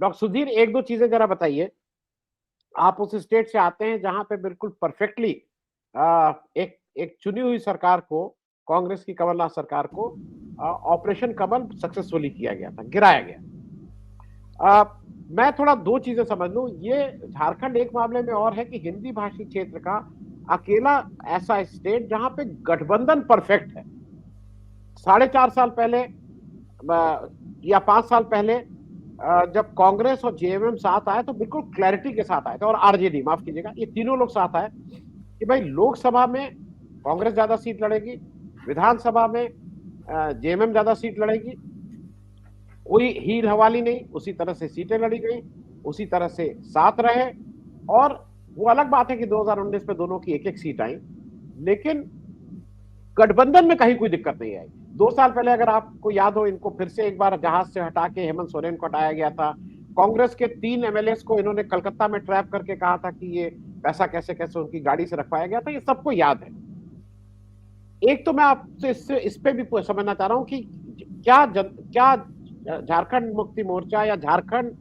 Doctor Sudhir, एक दो चीजें जरा बताइए। आप उस स्टेट से आते हैं जहां पे बिल्कुल परफेक्टली एक एक चुनी हुई सरकार को, कांग्रेस की कमलनाथ सरकार को ऑपरेशन कमल सक्सेसफुली किया गया था, गिराया गया। आ, मैं थोड़ा दो चीजें समझ लूं। ये झारखंड एक मामले में और है कि हिंदी भाषी क्षेत्र का अकेला ऐसा स्टेट जहां पे गठबंधन परफेक्ट है। 4.5 साल पहले या 5 साल पहले जब कांग्रेस और जेएमएम साथ आए तो बिल्कुल क्लैरिटी के साथ आए थे, और आरजेडी, माफ कीजिएगा, ये तीनों लोग साथ आए कि भाई लोकसभा में कांग्रेस ज्यादा सीट लड़ेगी, विधानसभा में जेएमएम ज्यादा सीट लड़ेगी, कोई हील हवाली नहीं, उसी तरह से सीटें लड़ी गई, उसी तरह से साथ रहे। और वो अलग बात है कि 2019 में दोनों की एक एक सीट आई, लेकिन गठबंधन में कहीं कोई दिक्कत नहीं आई। 2 साल पहले अगर आपको याद हो, इनको फिर से एक बार जहाज से हटा के हेमंत सोरेन को हटाया गया था। कांग्रेस के 3 एमएलए को इन्होंने कलकत्ता में ट्रैप करके कहा था कि ये पैसा कैसे कैसे उनकी गाड़ी से रखवाया गया था, ये सबको याद है। एक तो मैं आपसे इस पे भी समझना चाह रहा हूं कि क्या झारखंड मुक्ति मोर्चा या झारखंड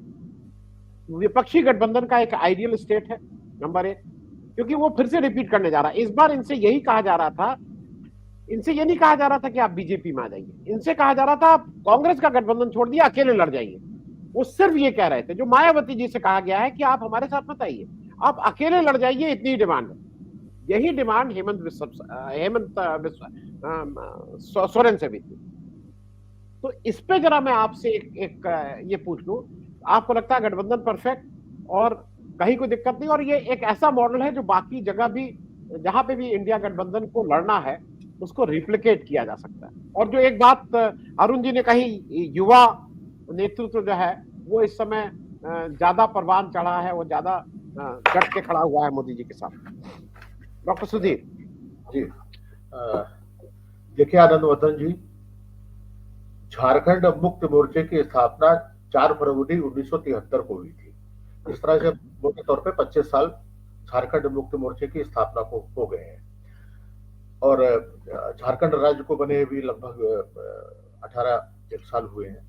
विपक्षी गठबंधन का एक आइडियल स्टेट है? नंबर एक, क्योंकि वो फिर से रिपीट करने जा रहा है। इस बार इनसे यही कहा जा रहा था, इनसे ये नहीं कहा जा रहा था कि आप बीजेपी में आ जाइए, इनसे कहा जा रहा था आप कांग्रेस का गठबंधन छोड़ दिया, अकेले लड़ जाइए। वो सिर्फ ये कह रहे थे, जो मायावती जी से कहा गया है कि आप हमारे साथ मत आइए, आप अकेले लड़ जाइए, इतनी डिमांड है। यही डिमांड सोरेन से भी थी। तो इस पे जरा मैं आपसे एक ये पूछ लूं, आपको लगता है गठबंधन परफेक्ट और कहीं कोई दिक्कत नहीं, और ये एक ऐसा मॉडल है जो बाकी जगह भी, जहां पे भी इंडिया गठबंधन को लड़ना है, उसको रिप्लिकेट किया जा सकता है? और जो एक बात अरुण जी ने कही, युवा नेतृत्व जो है वो इस समय ज्यादा परवान चढ़ा है, वो ज्यादा डट के खड़ा हुआ है मोदी जी के साथ। डॉक्टर सुधीर जी, देखिए आनंद वर्धन जी, झारखंड मुक्ति मोर्चे की स्थापना 4 फरवरी 1973 को हुई थी। इस तरह से मोटे तौर पे 25 साल झारखंड मुक्ति मोर्चे की स्थापना को हो गए हैं, और झारखंड राज्य को बने भी लगभग 18 साल हुए हैं।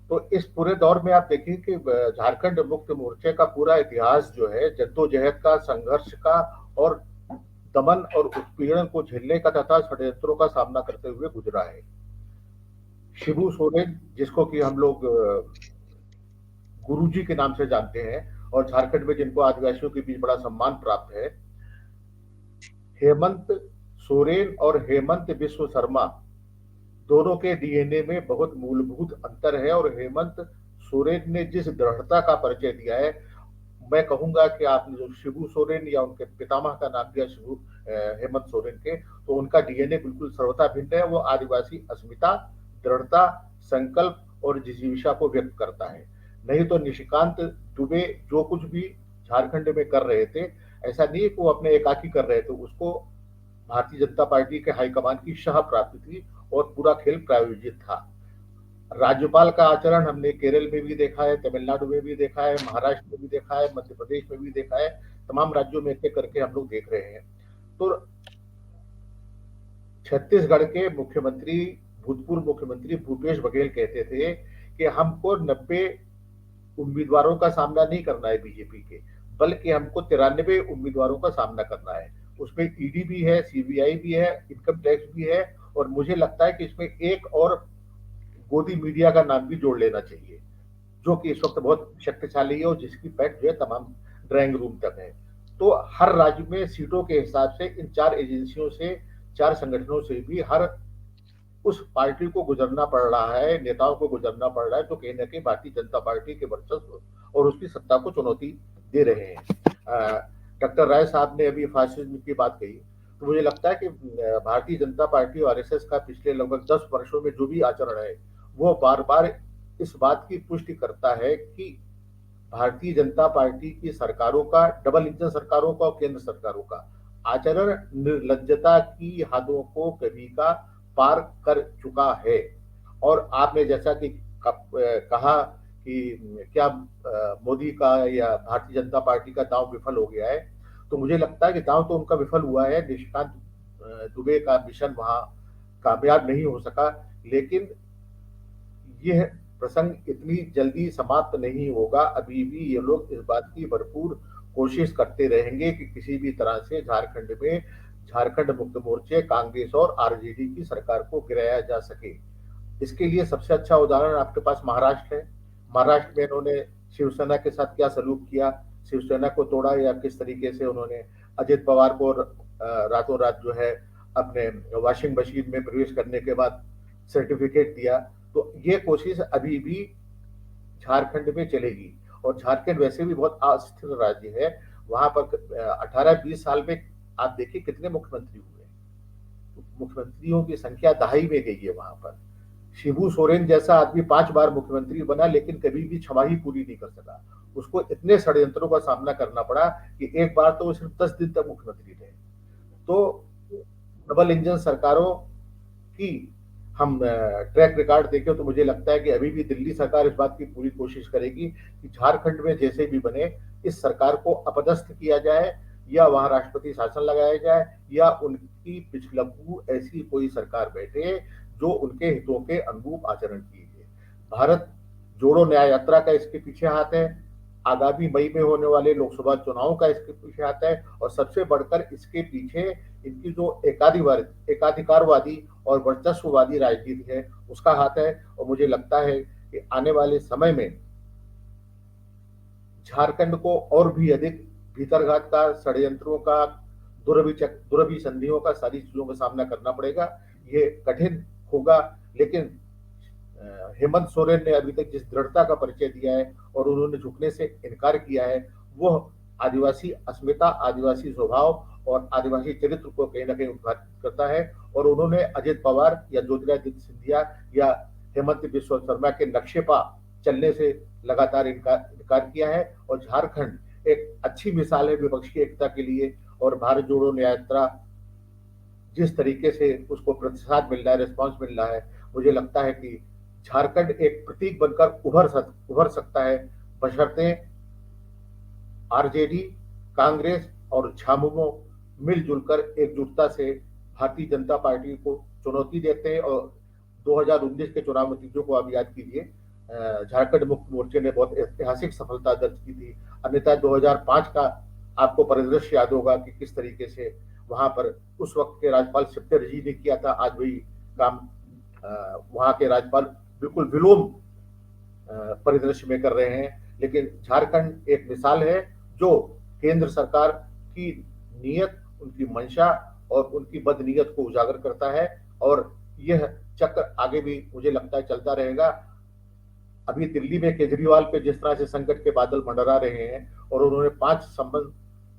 तो इस पूरे दौर में आप देखिए कि झारखंड मुक्ति मोर्चे का पूरा इतिहास जो है जद्दोजहद का, संघर्ष का और दमन और उत्पीड़न को झेलने का तथा षड्यंत्रों का सामना करते हुए गुजरा है। शिबू सोरेन, जिसको कि हम लोग गुरुजी के नाम से जानते हैं, और झारखंड में जिनको आदिवासियों के बीच बड़ा सम्मान प्राप्त है, हेमंत सोरेन और हेमंत बिस्व शर्मा, दोनों के डीएनए में बहुत मूलभूत अंतर है। और हेमंत सोरेन ने जिस दृढ़ता का परिचय दिया है, मैं कहूंगा कि आपने जो शिबू सोरेन या उनके पितामह का नाम दिया शिबू हेमंत सोरेन के, तो उनका डीएनए बिल्कुल सर्वथा भिन्न है। वो आदिवासी अस्मिता, दृढ़ता, संकल्प और जिजीविषा को व्यक्त करता है। नहीं तो निशिकांत दुबे जो कुछ भी झारखंड में कर रहे थे, ऐसा नहीं है कि वो अपने एकाकी कर रहे थे, उसको भारतीय जनता पार्टी के हाईकमान की शाह प्राप्ति थी और पूरा खेल प्रायोजित था। राज्यपाल का आचरण हमने केरल में भी देखा है, तमिलनाडु में भी देखा है, महाराष्ट्र में भी देखा है, मध्य प्रदेश में भी देखा है, तमाम राज्यों में एक करके हम लोग देख रहे हैं। तो छत्तीसगढ़ के मुख्यमंत्री, भूतपूर्व मुख्यमंत्री भूपेश बघेल कहते थे कि हमको 90 उम्मीदवारों का सामना नहीं करना है बीजेपी के, बल्कि हमको 93 उम्मीदवारों का सामना करना है। उसमें ईडी भी है, सीबीआई भी है, इनकम टैक्स भी है, और मुझे लगता है कि इसमें एक और गोदी मीडिया का नाम भी जोड़ लेना चाहिए, जो कि इस वक्त बहुत शक्तिशाली है और जिसकी पैठ जो है तमाम ड्राइंग रूम तक है। तो हर राज्य में सीटों के हिसाब से इन 4 एजेंसियों से, 4 संगठनों से भी हर उस पार्टी को गुजरना पड़ रहा है, नेताओं को गुजरना पड़ रहा है, तो कहीं ना कहीं भारतीय जनता पार्टी के वर्चस्व और उसकी सत्ता को चुनौती दे रहे हैं। डॉक्टर राय साहब ने अभी फासिज्म की बात कही, तो मुझे लगता है कि भारतीय जनता पार्टी और आरएसएस का पिछले लगभग 10 वर्षों में जो भी आचरण है, वो बार बार इस बात की पुष्टि करता है कि भारतीय जनता पार्टी की सरकारों का, डबल इंजन सरकारों का और केंद्र सरकारों का आचरण निर्लज्जता की हदों को कभी का पार कर चुका है। और आपने जैसा कि कहा कि क्या मोदी का या भारतीय जनता पार्टी का दांव विफल हो गया है, तो मुझे लगता है कि दांव तो उनका विफल हुआ है। निशिकांत दुबे का मिशन वहां कामयाब नहीं हो सका, लेकिन यह प्रसंग इतनी जल्दी समाप्त नहीं होगा। अभी भी ये लोग इस बात की भरपूर कोशिश करते रहेंगे कि किसी भी तरह से झारखंड में झारखंड मुक्ति मोर्चे, कांग्रेस और आरजेडी की सरकार को गिराया जा सके। इसके लिए सबसे अच्छा उदाहरण आपके पास महाराष्ट्र है। महाराष्ट्र में इन्होंने शिवसेना के साथ क्या सलूक किया, शिवसेना को तोड़ा, या किस तरीके से उन्होंने अजित पवार को रातों रात जो है अपने वॉशिंग मशीन में प्रवेश करने के बाद सर्टिफिकेट दिया। तो ये कोशिश अभी भी झारखंड में चलेगी। और झारखंड वैसे भी बहुत अस्थिर राज्य है। वहां पर 18-20 साल में आप देखिए कितने मुख्यमंत्री हुए, मुख्यमंत्रियों की संख्या दहाई में गई है वहां पर। शिबू सोरेन जैसा आदमी 5 बार मुख्यमंत्री बना, लेकिन कभी भी छमाही पूरी नहीं कर सका। उसको इतने षड्यंत्रों का सामना करना पड़ा कि एक बार तो वो सिर्फ 10 दिन तक मुख्यमंत्री रहे। तो डबल इंजन सरकारों की हम ट्रैक रिकॉर्ड देखें तो मुझे लगता है कि अभी भी दिल्ली सरकार इस बात की पूरी कोशिश करेगी कि झारखंड में जैसे भी बने इस सरकार को अपदस्थ किया जाए, या वहां राष्ट्रपति शासन लगाया जाए, या उनकी पिछलग्गू ऐसी कोई सरकार बैठे जो उनके हितों के अनुरूप आचरण कीजिए। भारत जोड़ो न्याय यात्रा का इसके पीछे हाथ है, आगामी मई में होने वाले लोकसभा चुनाव का इसके पीछे हाथ है, और सबसे बढ़कर इसके पीछे इनकी जो एकाधिकारवादी और वर्चस्ववादी राजनीति है उसका हाथ है। और मुझे लगता है कि आने वाले समय में झारखंड को और भी अधिक भीतरघात का, षड्यंत्रों का, दुरभिसंधियों का, सारी चीजों का सामना करना पड़ेगा। ये कठिन होगा, लेकिन हेमंत सोरेन ने अभी तक जिस दृढ़ता का परिचय दिया है और उन्होंने झुकने से इनकार किया है, वह आदिवासी अस्मिता, आदिवासी स्वभाव और आदिवासी चरित्र को कहीं ना कहीं उद्घाटित करता है। और उन्होंने अजित पवार या ज्योतिरादित्य सिंधिया या हेमंत बिस्वा शर्मा के नक्शे चलने से लगातार इनकार किया है। और झारखंड एक अच्छी मिसाल है विपक्षी एकता के लिए। और भारत जोड़ो न्याय यात्रा जिस तरीके से उसको प्रतिसाद मिल रहा है, रिस्पॉन्स मिल रहा है, मुझे लगता है कि झारखंड एक प्रतीक बनकर उभर सकता है, बशर्ते आरजेडी, कांग्रेस और झामुमो मिलजुल कर एकजुटता से भारतीय जनता पार्टी को चुनौती देते हैं। और 2019 के चुनाव नतीजों को आप याद कीजिए, झारखंड मुक्ति मोर्चे ने बहुत ऐतिहासिक सफलता दर्ज की थी। अन्यथा 2005 का आपको परिदृश्य याद होगा कि किस तरीके से वहां पर उस वक्त के राज्यपाल सिप्टर जी ने किया था। आज वही काम वहां के राज्यपाल बिल्कुल विलोम परिदृश्य में कर रहे हैं। लेकिन झारखंड एक मिसाल है जो केंद्र सरकार की नीयत, उनकी मंशा और उनकी बदनीयत को उजागर करता है। और यह चक्र आगे भी मुझे लगता है चलता रहेगा। अभी दिल्ली में केजरीवाल पे जिस तरह से संकट के बादल मंडरा रहे हैं और उन्होंने 5 संबंध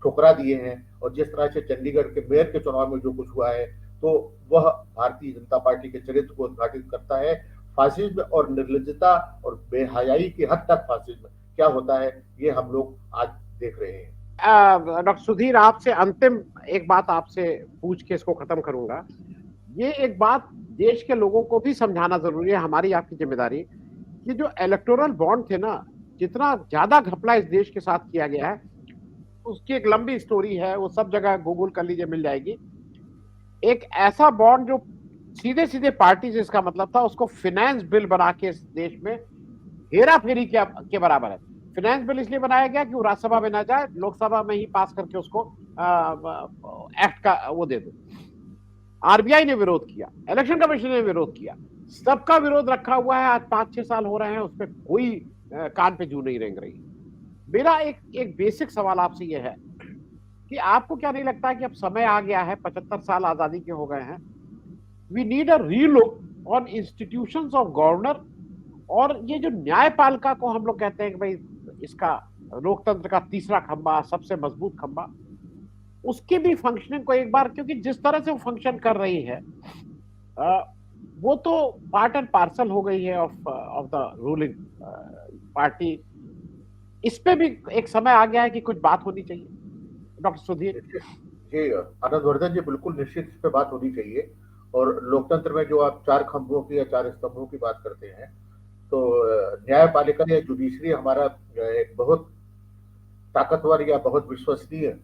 ठुकरा दिए हैं, और जिस तरह से चंडीगढ़ के मेयर के चुनाव में जो कुछ हुआ है, तो वह भारतीय जनता पार्टी के चरित्र को उद्घाटित करता है। फासिज्म और निर्लज्जता और बेहयाई की हद तक फासिज्म क्या होता है, ये हम लोग आज देख रहे हैं। डॉक्टर सुधीर, आपसे अंतिम एक बात आपसे पूछ के इसको खत्म करूंगा। ये एक बात देश के लोगों को भी समझाना जरूरी है, हमारी आपकी जिम्मेदारी, कि जो इलेक्टोरल बॉन्ड थे ना, जितना ज्यादा घपला इस देश के साथ किया गया है, उसकी एक लंबी स्टोरी है, वो सब जगह गूगल कर लीजिए, मिल जाएगी। एक ऐसा बॉन्ड जो सीधे सीधे पार्टी से, इसका मतलब था उसको फाइनेंस बिल बना के इस देश में हेरा फेरी के बराबर है। फाइनेंस बिल इसलिए बनाया गया कि वो राज्यसभा में ना जाए, लोकसभा में ही पास करके उसको एक्ट का वो दे दो। आरबीआई ने विरोध किया, इलेक्शन कमीशन ने विरोध किया, सबका विरोध रखा हुआ है। आज 5-6 साल हो रहे हैं, उस पर कोई कान पे जू नहीं रेंग रही। मेरा एक बेसिक सवाल आपसे यह है कि आपको क्या नहीं लगता है कि अब समय आ गया है, 75 साल आजादी के हो गए हैं, we need a relook on institutions of governor. और ये जो न्यायपालिका को हम लोग कहते हैं कि भाई इसका लोकतंत्र का तीसरा खंबा, सबसे मजबूत खंबा, उसकी भी फंक्शनिंग को एक बार, क्योंकि जिस तरह से वो फंक्शन कर रही है वो तो पार्ट एंड पार्सल हो गई है ऑफ द रूलिंग पार्टी। इस पे भी एक समय आ गया है कि कुछ बात होनी चाहिए। डॉक्टर सुधीर जी, आनंदवर्धन जी, बिल्कुल निश्चित इस पे बात होनी चाहिए। और लोकतंत्र में जो आप 4 खंभों की या 4 स्तंभों की बात करते हैं, तो न्यायपालिका या जुडिशरी हमारा एक बहुत ताकतवर या बहुत विश्वसनीय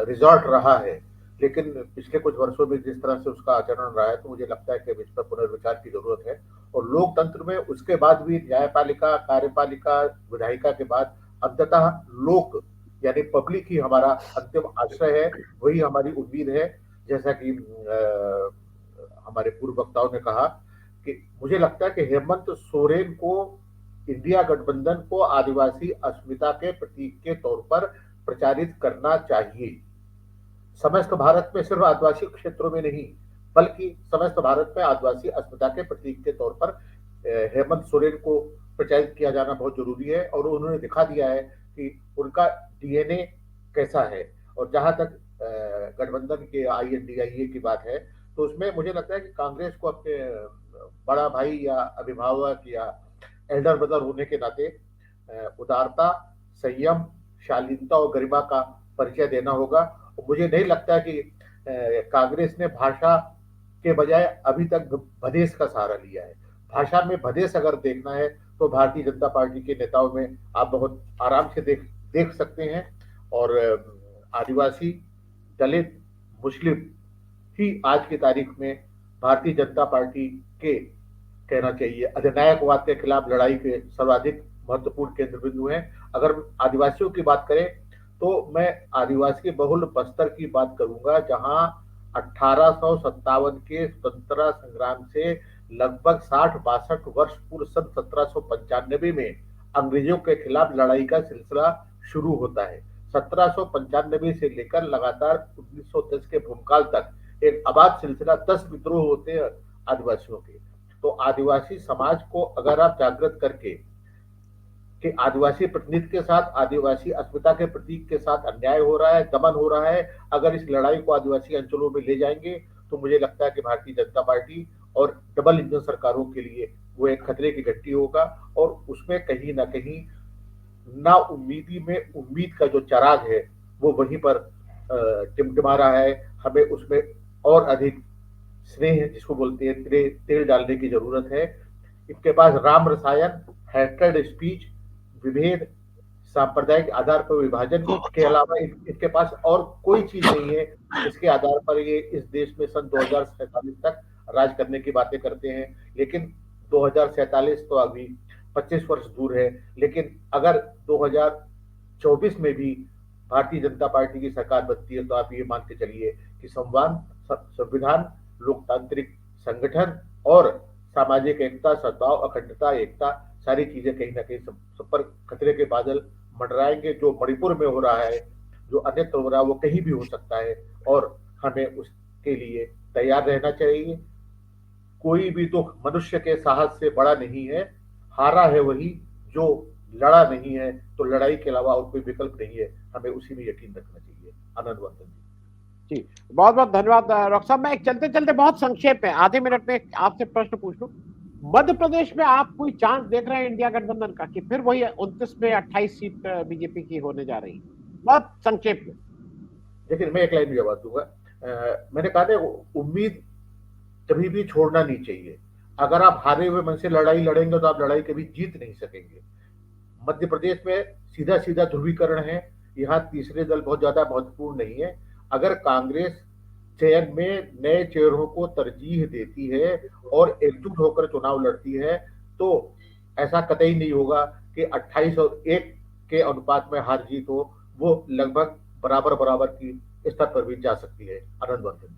रिजॉर्ट रहा है, लेकिन पिछले कुछ वर्षों में जिस तरह से उसका आचरण रहा है, तो मुझे लगता है कि अब इस पर पुनर्विचार की जरूरत है। और लोकतंत्र में उसके बाद भी न्यायपालिका, कार्यपालिका, विधायिका के बाद अंततः लोक यानी पब्लिक ही हमारा अंतिम आश्रय है, वही हमारी उम्मीद है। जैसा कि हमारे पूर्व वक्ताओं ने कहा कि मुझे लगता है कि हेमंत सोरेन को इंडिया गठबंधन को आदिवासी अस्मिता के प्रतीक के तौर पर प्रचारित करना चाहिए। समस्त भारत में, सिर्फ आदिवासी क्षेत्रों में नहीं, बल्कि समस्त भारत में आदिवासी अस्मिता के प्रतीक के तौर पर हेमंत सोरेन को प्रचारित किया जाना बहुत जरूरी है। और उन्होंने दिखा दिया है कि उनका डीएनए कैसा है। और जहां तक गठबंधन के INDIA की बात है, तो उसमें मुझे लगता है कि कांग्रेस को अपने बड़ा भाई या अभिभावक या एल्डर ब्रदर होने के नाते उदारता, संयम, शालीनता और गरिमा का परिचय देना होगा। मुझे नहीं लगता कि कांग्रेस ने भाषा के बजाय अभी तक भदेश का सहारा लिया है। भाषा में भदेश अगर देखना है तो भारतीय जनता पार्टी के नेताओं में आप बहुत आराम से देख सकते हैं। और आदिवासी, दलित, मुस्लिम ही आज की तारीख में भारतीय जनता पार्टी के, कहना चाहिए, अधिनायकवाद के खिलाफ लड़ाई के सर्वाधिक महत्वपूर्ण केंद्र बिंदु हैं। अगर आदिवासियों की बात करें तो मैं आदिवासी बहुल बस्तर की बात करूंगा, जहां 1857 के स्वतंत्रता संग्राम से लगभग 60-62 वर्ष पूर्व सन 1795 में अंग्रेजों के खिलाफ लड़ाई का सिलसिला शुरू होता है। 1795 से लेकर लगातार 1910 के भूमकाल तक एक आबाद सिलसिला 10 विद्रोह होते हैं आदिवासियों के। तो आदिवासी समाज को अगर आप जागृत करके कि आदिवासी प्रतिनिधि के साथ, आदिवासी अस्मिता के प्रतीक के साथ अन्याय हो रहा है, दमन हो रहा है, अगर इस लड़ाई को आदिवासी अंचलों में ले जाएंगे, तो मुझे लगता है कि भारतीय जनता पार्टी और डबल इंजन सरकारों के लिए वो एक खतरे की घंटी होगा। और उसमें कहीं ना कहीं ना उम्मीदी में उम्मीद का जो चराग है वो वहीं पर टिमटिमा रहा है। हमें उसमें और अधिक स्नेह, जिसको बोलते हैं तेल डालने की जरूरत है। इनके पास राम रसायन, हैट्रेड स्पीच, विभेद, सांप्रदायिक आधार पर विभाजन के अलावा इसके पास और कोई चीज नहीं है जिसके आधार पर ये इस देश में सन 2047 तक राज करने की बातें करते हैं। लेकिन 2047 तो अभी 25 वर्ष दूर है। लेकिन अगर 2024 में भी भारतीय जनता पार्टी की सरकार बनती है, तो आप ये मान के चलिए कि संविधान, लोकतांत्रिक संगठन और सामाजिक एकता, सद्भाव, अखंडता, एकता, सारी चीजें कहीं ना कहीं सब पर खतरे के बादल मंडराएंगे। जो मणिपुर में हो रहा है, जो अन्यत्र हो रहा है, वो कहीं भी हो सकता है और हमें उसके लिए तैयार रहना चाहिए। कोई भी दुख मनुष्य के साहस से बड़ा नहीं है। हारा है वही जो लड़ा नहीं है। तो लड़ाई के अलावा और कोई विकल्प नहीं है, हमें उसी में यकीन रखना चाहिए। आनंद वर्धन जी। जी, बहुत बहुत धन्यवाद डॉक्टर साहब। मैं चलते चलते बहुत संक्षेप में आधे मिनट में आपसे प्रश्न पूछ लूं। मध्य प्रदेश में आप कोई चांस देख रहे हैं इंडिया गठबंधन का कि फिर वही 29 में 28 सीट बीजेपी की होने जा रही है? बहुत संक्षेप में। लेकिन मैं एक लाइन में जवाब दूंगा। मैंने कहा था, उम्मीद कभी भी छोड़ना नहीं चाहिए। अगर आप हारे हुए मन से लड़ाई लड़ेंगे तो आप लड़ाई कभी जीत नहीं सकेंगे। मध्य प्रदेश में सीधा सीधा ध्रुवीकरण है। यहाँ तीसरे दल बहुत ज्यादा महत्वपूर्ण नहीं है। अगर कांग्रेस चयन में नए चेहरों को तरजीह देती है और एकजुट होकर चुनाव लड़ती है, तो ऐसा कतई नहीं होगा कि 28 और 1 के अनुपात में हार जीत हो। वो लगभग बराबर बराबर की स्तर पर भी जा सकती है। आनंद वर्धन।